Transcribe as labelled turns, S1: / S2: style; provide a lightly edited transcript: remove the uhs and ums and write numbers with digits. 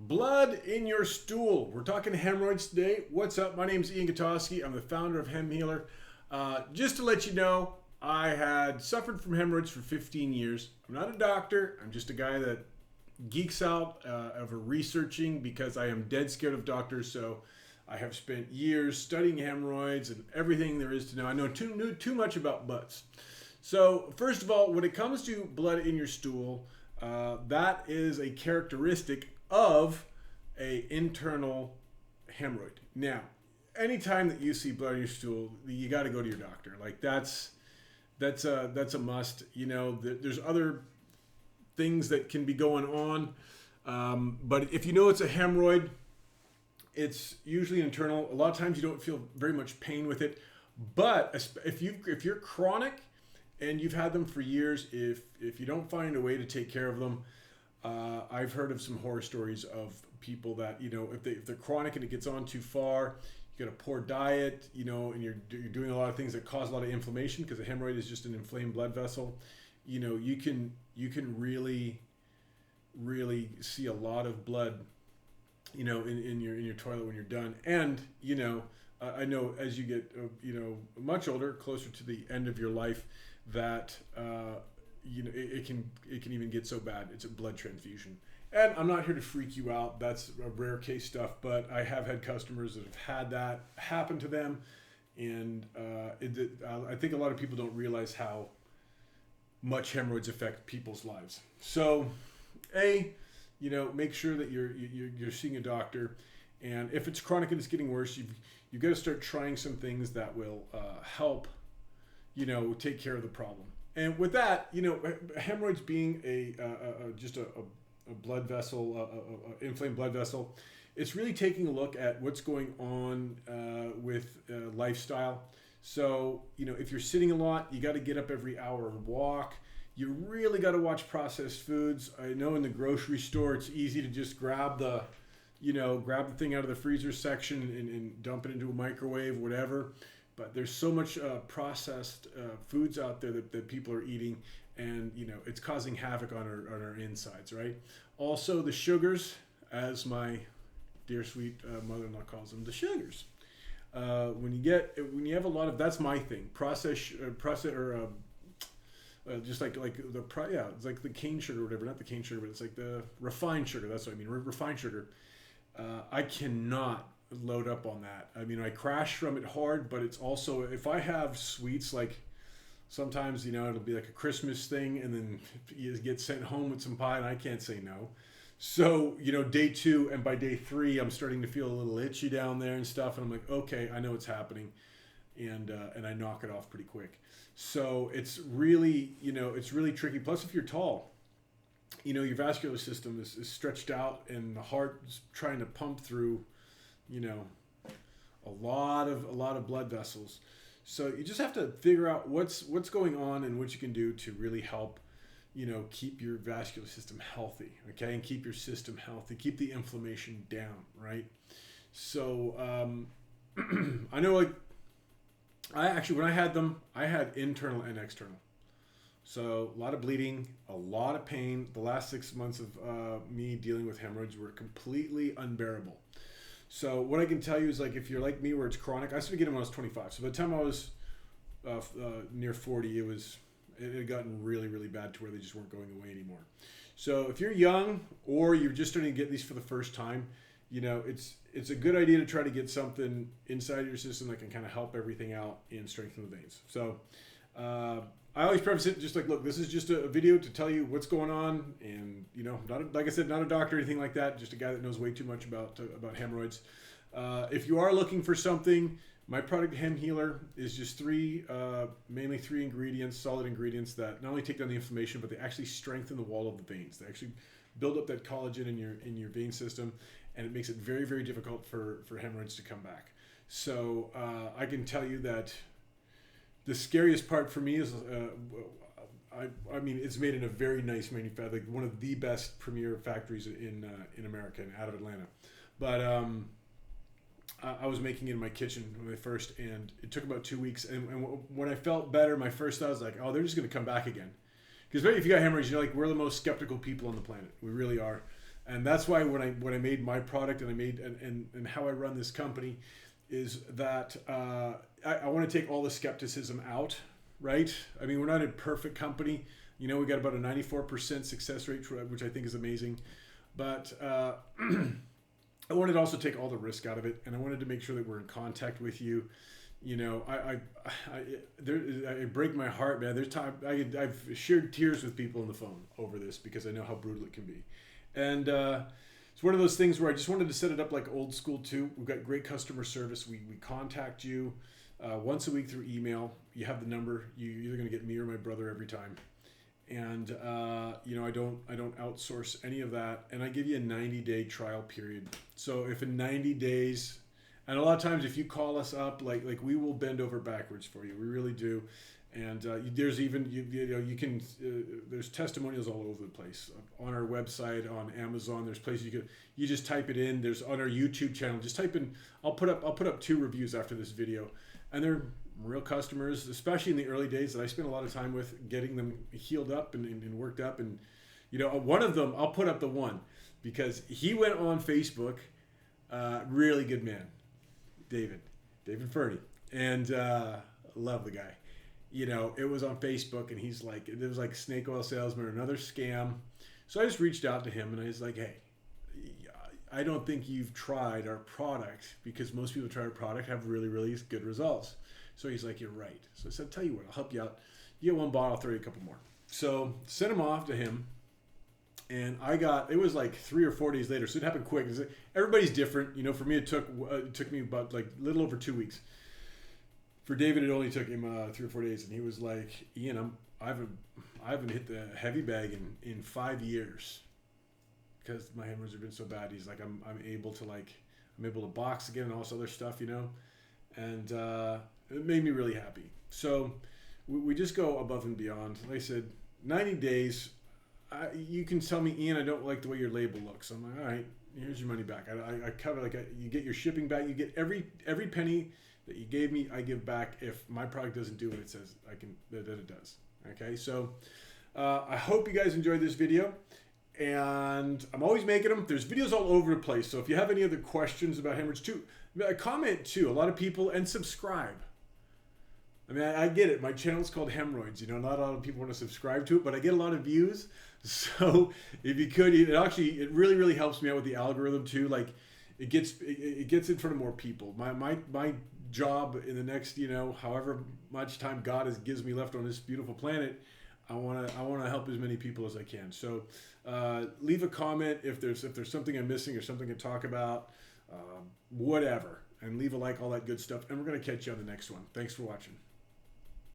S1: Blood in your stool. We're talking hemorrhoids today. What's up? My name's Ian Gutowski. I'm the founder of Hem Healer. Just to let you know, I had suffered from hemorrhoids for 15 years. I'm not a doctor. I'm just a guy that geeks out over researching because I am dead scared of doctors. So I have spent years studying hemorrhoids and everything there is to know. I know too much about butts. So first of all, when it comes to blood in your stool, that is a characteristic of a internal hemorrhoid. Now, anytime that you see blood in your stool, you got to go to your doctor. Like that's a must. You know, there's other things that can be going on, but if you know it's a hemorrhoid, it's usually internal. A lot of times you don't feel very much pain with it, but if you're chronic and you've had them for years, if you don't find a way to take care of them, I've heard of some horror stories of people that, you know, if they're chronic and it gets on too far, you got a poor diet, you know, and you're doing a lot of things that cause a lot of inflammation, because a hemorrhoid is just an inflamed blood vessel. You know, you can really see a lot of blood, you know, in your toilet when you're done. And you know, I know as you get you know, much older, closer to the end of your life, that you know, it can even get so bad it's a blood transfusion. And I'm not here to freak you out. That's a rare case stuff, but I have had customers that have had that happen to them, and I think a lot of people don't realize how much hemorrhoids affect people's lives. So, you know, make sure that you're seeing a doctor, and if it's chronic and it's getting worse, you've got to start trying some things that will help, you know, take care of the problem. And with that, you know, hemorrhoids being just a blood vessel, inflamed blood vessel, it's really taking a look at what's going on with lifestyle. So, you know, if you're sitting a lot, you got to get up every hour and walk. You really got to watch processed foods. I know in the grocery store, it's easy to just grab the thing out of the freezer section and dump it into a microwave, whatever. But there's so much processed foods out there that people are eating, and you know, it's causing havoc on our insides, right? Also, the sugars, as my dear sweet mother-in-law calls them, the sugars. When you have a lot of, that's my thing, just like it's like the cane sugar or whatever, not the cane sugar, but it's like the refined sugar. That's what I mean, refined sugar. I cannot load up on that. I mean, I crash from it hard, but it's also, if I have sweets, like sometimes, you know, it'll be like a Christmas thing, and then you get sent home with some pie, and I can't say no. So, you know, day 2 and by day 3, I'm starting to feel a little itchy down there and stuff, and I'm like, okay, I know what's happening, and I knock it off pretty quick. So it's really, you know, it's really tricky. Plus, if you're tall, you know, your vascular system is stretched out, and the heart is trying to pump through, you know, a lot of blood vessels. So you just have to figure out what's going on and what you can do to really help, you know, keep your vascular system healthy, okay, and keep your system healthy, keep the inflammation down, right? So I know, like, when I had them, I had internal and external. So a lot of bleeding, a lot of pain. The last 6 months of me dealing with hemorrhoids were completely unbearable. So what I can tell you is, like, if you're like me where it's chronic, I started getting them when I was 25. So by the time I was near 40, it had gotten really, really bad to where they just weren't going away anymore. So if you're young or you're just starting to get these for the first time, you know, it's a good idea to try to get something inside your system that can kind of help everything out and strengthen the veins. So I always preface it just like, look, this is just a video to tell you what's going on, and you know, like I said, not a doctor or anything like that, just a guy that knows way too much about hemorrhoids. If you are looking for something, my product Hem Healer is just mainly three ingredients, solid ingredients that not only take down the inflammation, but they actually strengthen the wall of the veins. They actually build up that collagen in your vein system, and it makes it very, very difficult for hemorrhoids to come back. So I can tell you that the scariest part for me is, I mean, it's made in a very nice manufacturer, like one of the best premier factories in America, and out of Atlanta. But I was making it in my kitchen when I first, and it took about 2 weeks. And when I felt better, my first thought was like, oh, they're just going to come back again. Because if you got hemorrhoids, you're like, we're the most skeptical people on the planet. We really are. And that's why when I made my product and I made and how I run this company is that I want to take all the skepticism out, right? I mean, we're not a perfect company. You know, we got about a 94% success rate, which I think is amazing. But I wanted to also take all the risk out of it, and I wanted to make sure that we're in contact with you. You know, I break my heart, man. There's time I've shared tears with people on the phone over this because I know how brutal it can be, and it's one of those things where I just wanted to set it up like old school too. We've got great customer service. We contact you once a week through email. You have the number. You're either going to get me or my brother every time. And you know, I don't outsource any of that, and I give you a 90-day trial period. So if in 90 days, and a lot of times if you call us up, like we will bend over backwards for you. We really do. And there's even you know you can there's testimonials all over the place on our website, on Amazon. There's places you just type it in. There's on our YouTube channel. Just type in. I'll put up 2 reviews after this video, and they're real customers, especially in the early days that I spent a lot of time with, getting them healed up and worked up. And you know, one of them, I'll put up the one because he went on Facebook. Really good man, David Fernie, and love the guy. You know, it was on Facebook, and he's like, it was like snake oil salesman or another scam. So I just reached out to him, and I was like, hey, I don't think you've tried our product, because most people try our product, have really, really good results. So he's like, you're right. So I said, tell you what, I'll help you out. You get 1 bottle, I'll throw you a couple more. So sent him off to him. And it was like 3 or 4 days later. So it happened quick. Everybody's different. You know, for me, it took me about like a little over 2 weeks. For David, it only took him 3 or 4 days. And he was like, Ian, I haven't hit the heavy bag in 5 years because my hemorrhoids have been so bad. He's like, I'm able to box again and all this other stuff, you know. And it made me really happy. So we just go above and beyond. Like I said, 90 days. You can tell me, Ian, I don't like the way your label looks. I'm like, all right, here's your money back. I cover you get your shipping back. You get every penny that you gave me, I give back if my product doesn't do what it says that it does. Okay, so I hope you guys enjoyed this video. And I'm always making them. There's videos all over the place. So if you have any other questions about hemorrhoids too, comment too. A lot of people, and subscribe. I mean, I get it. My channel's called Hemorrhoids. You know, not a lot of people want to subscribe to it, but I get a lot of views. So if you could, it really, really helps me out with the algorithm too. Like it gets in front of more people. My job in the next, you know, however much time God gives me left on this beautiful planet, I want to help as many people as I can. So leave a comment if there's something I'm missing or something to talk about, whatever, and leave a like, all that good stuff. And we're going to catch you on the next one. Thanks for watching.